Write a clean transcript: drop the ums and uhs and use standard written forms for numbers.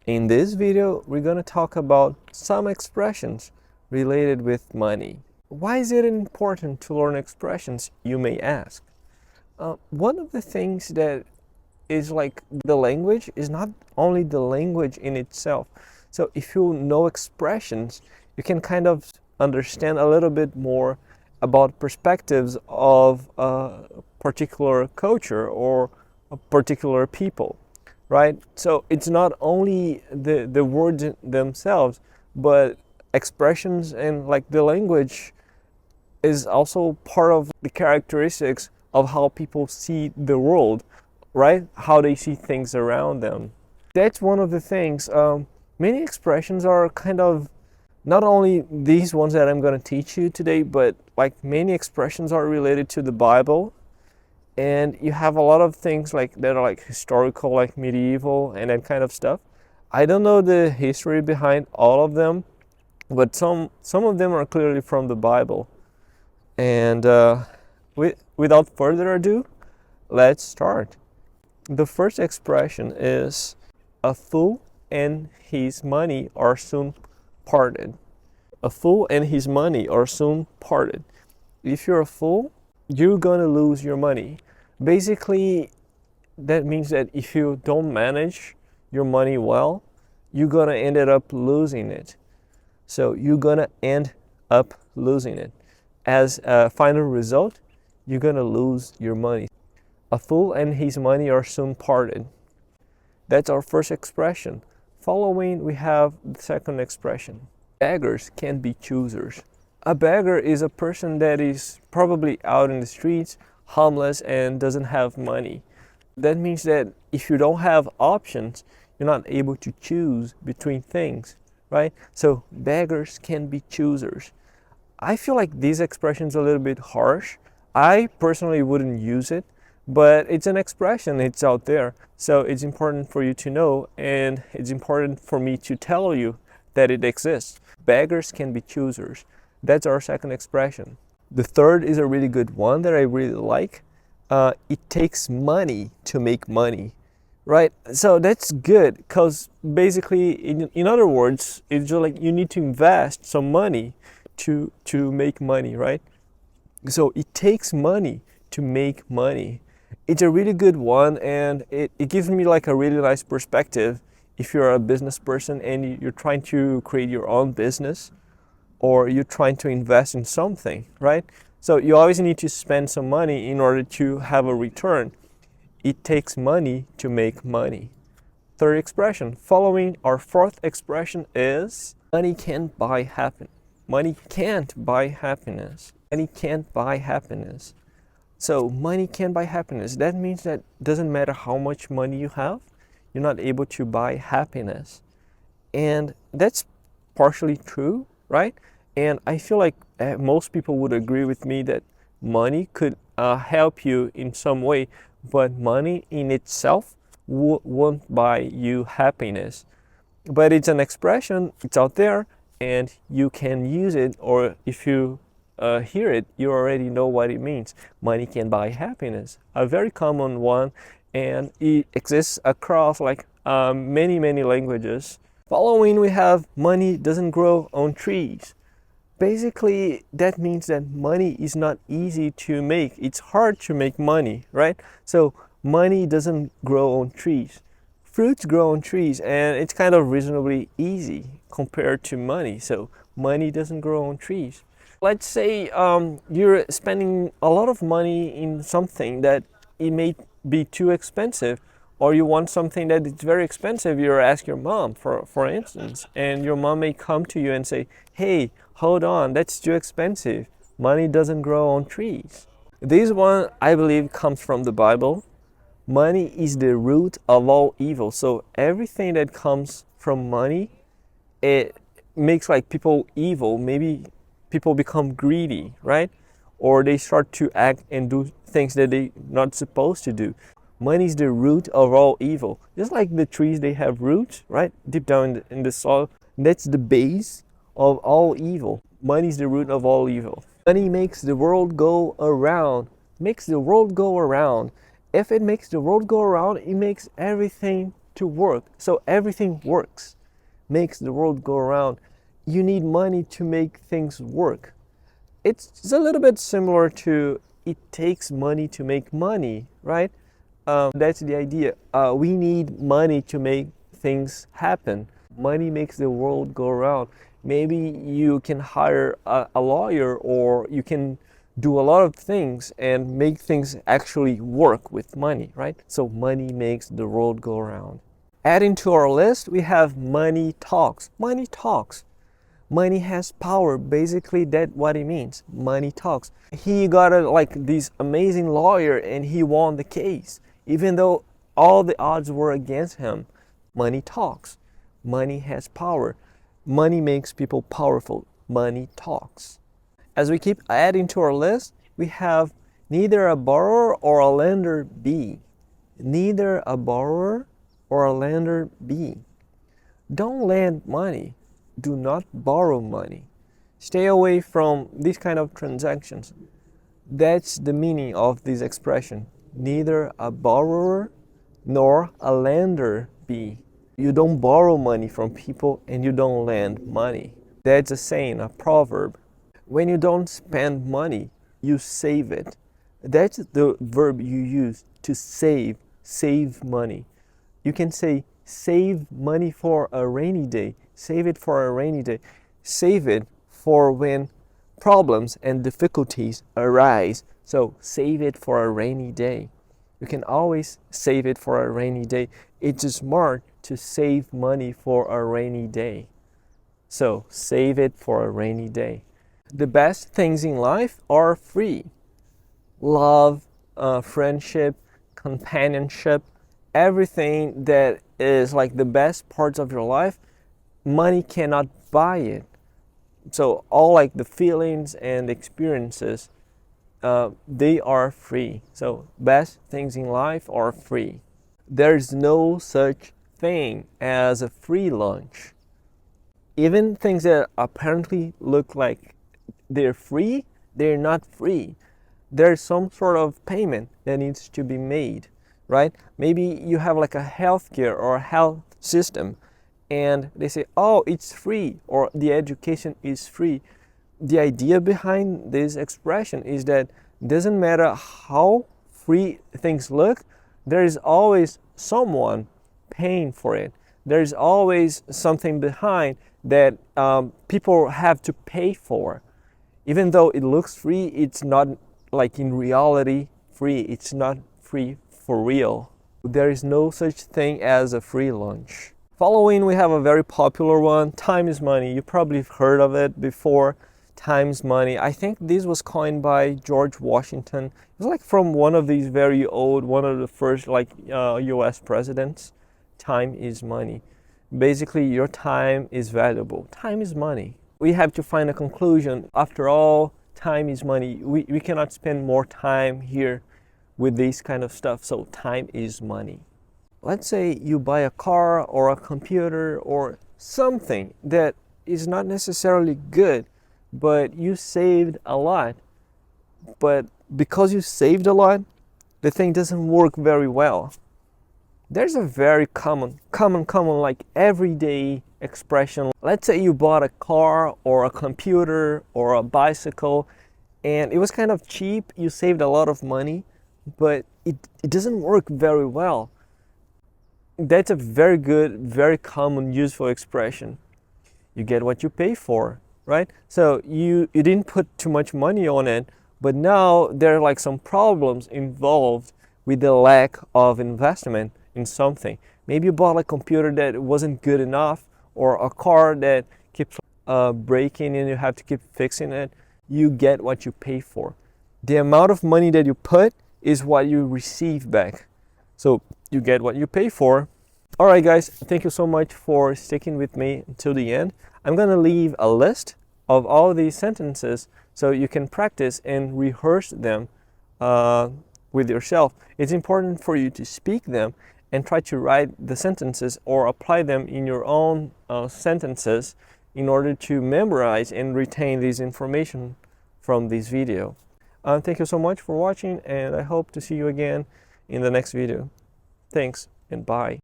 In this video, we're going to talk about some expressions related with money. Why is it important to learn expressions, you may ask? One of the things that is like the language is not only the language in itself. So if you know expressions, you can kind of understand a little bit more about perspectives of a particular culture or a particular people, right? So it's not only the words themselves, but expressions and like the language is also part of the characteristics of how people see the world, right? How they see things around them. That's one of the things. Many expressions are kind of not only these ones that I'm going to teach you today, but like many expressions are related to the Bible. And you have a lot of things like that are like historical, like medieval and that kind of stuff. I don't know the history behind all of them, but some of them are clearly from the Bible. And without further ado, let's start. The first expression is a fool and his money are soon parted. A fool and his money are soon parted. If you're a fool, you're gonna lose your money. Basically, that means that if you don't manage your money well, you're gonna end up losing it. So you're gonna end up losing it. As a final result, you're gonna lose your money. A fool and his money are soon parted. That's our first expression. Following, we have the second expression. Beggars can be choosers. A beggar is a person that is probably out in the streets, homeless, and doesn't have money. That means that if you don't have options, you're not able to choose between things, right? So beggars can be choosers. I feel like this expression is a little bit harsh. I personally wouldn't use it, but it's an expression, it's out there. So it's important for you to know, and it's important for me to tell you that it exists. Beggars can be choosers. That's our second expression. The third is a really good one that I really like. It takes money to make money, right? So that's good because basically, in other words, it's just like you need to invest some money to make money, right? So it takes money to make money. It's a really good one, and it gives me like a really nice perspective if you're a business person and you're trying to create your own business or you're trying to invest in something, right? So you always need to spend some money in order to have a return. It takes money to make money. Third expression. Following our fourth expression is money can't buy happiness. Money can't buy happiness. Money can't buy happiness. So money can't buy happiness. That means that doesn't matter how much money you have, you're not able to buy happiness. And that's partially true, right? And I feel like most people would agree with me that money could help you in some way, but money in itself won't buy you happiness. But it's an expression, it's out there, and you can use it, or if you hear it, you already know what it means. Money can buy happiness, a very common one, and it exists across like many languages. Following, we have money doesn't grow on trees. Basically, that means that money is not easy to make. It's hard to make money, right? So money doesn't grow on trees. Fruits grow on trees, and it's kind of reasonably easy compared to money. So money doesn't grow on trees. Let's say you're spending a lot of money in something that it may be too expensive, or you want something that is very expensive. You ask your mom, for instance, and your mom may come to you and say, hey, hold on, that's too expensive. Money doesn't grow on trees. This one, I believe, comes from the Bible. Money is the root of all evil. So everything that comes from money, it makes like people evil. Maybe people become greedy, right? Or they start to act and do things that they're not supposed to do. Money is the root of all evil. Just like the trees, they have roots, right? Deep down in the soil. That's the base of all evil. Money is the root of all evil. Money makes the world go around. Makes the world go around. If it makes the world go around, it makes everything to work. So everything works, makes the world go around. You need money to make things work. It's a little bit similar to it takes money to make money, right? That's the idea. We need money to make things happen. Money makes the world go around. Maybe you can hire a lawyer, or you can do a lot of things and make things actually work with money, right? So money makes the world go around. Adding to our list, we have money talks. Money talks. Money has power. Basically, that's what it means. Money talks. He got this amazing lawyer and he won the case, even though all the odds were against him. Money talks. Money has power. Money makes people powerful. Money talks. As we keep adding to our list, we have neither a borrower or a lender be. Neither a borrower or a lender be. Don't lend money. Do not borrow money. Stay away from these kind of transactions. That's the meaning of this expression. Neither a borrower nor a lender be. You don't borrow money from people and you don't lend money. That's a saying, a proverb. When you don't spend money, you save it. That's the verb you use to save money. You can say, save money for a rainy day. Save it for a rainy day. Save it for when problems and difficulties arise. So save it for a rainy day. You can always save it for a rainy day. It's smart to save money for a rainy day. So save it for a rainy day. The best things in life are free. Love, friendship, companionship, everything that is like the best parts of your life, money cannot buy it. So all like the feelings and experiences, they are free. So best things in life are free. There's no such thing as a free lunch. Even things that apparently look like they're free, they're not free. There's some sort of payment that needs to be made, right? Maybe you have like a healthcare or a health system and they say, oh, it's free, or the education is free. The idea behind this expression is that it doesn't matter how free things look, there is always someone paying for it. There's always something behind that people have to pay for. Even though it looks free, it's not like in reality free. It's not free for real. There is no such thing as a free lunch. Following, we have a very popular one, time is money. You probably have heard of it before. Time is money. I think this was coined by George Washington. It was like from one of these very old, one of the first US presidents. Time is money. Basically, your time is valuable. Time is money. We have to find a conclusion. After all, time is money. We cannot spend more time here with this kind of stuff. So time is money. Let's say you buy a car or a computer or something that is not necessarily good, but you saved a lot. But because you saved a lot, the thing doesn't work very well. There's a very common like everyday expression. Let's say you bought a car or a computer or a bicycle and it was kind of cheap, you saved a lot of money, but it doesn't work very well. That's a very good, very common, useful expression. You get what you pay for, right? So you didn't put too much money on it, but now there are like some problems involved with the lack of investment in something. Maybe you bought a computer that wasn't good enough, or a car that keeps breaking and you have to keep fixing it. You get what you pay for. The amount of money that you put is what you receive back. So you get what you pay for. All right, guys, thank you so much for sticking with me until the end. I'm gonna leave a list of all these sentences so you can practice and rehearse them with yourself. It's important for you to speak them and try to write the sentences or apply them in your own sentences in order to memorize and retain this information from this video. Thank you so much for watching, and I hope to see you again in the next video. Thanks and bye.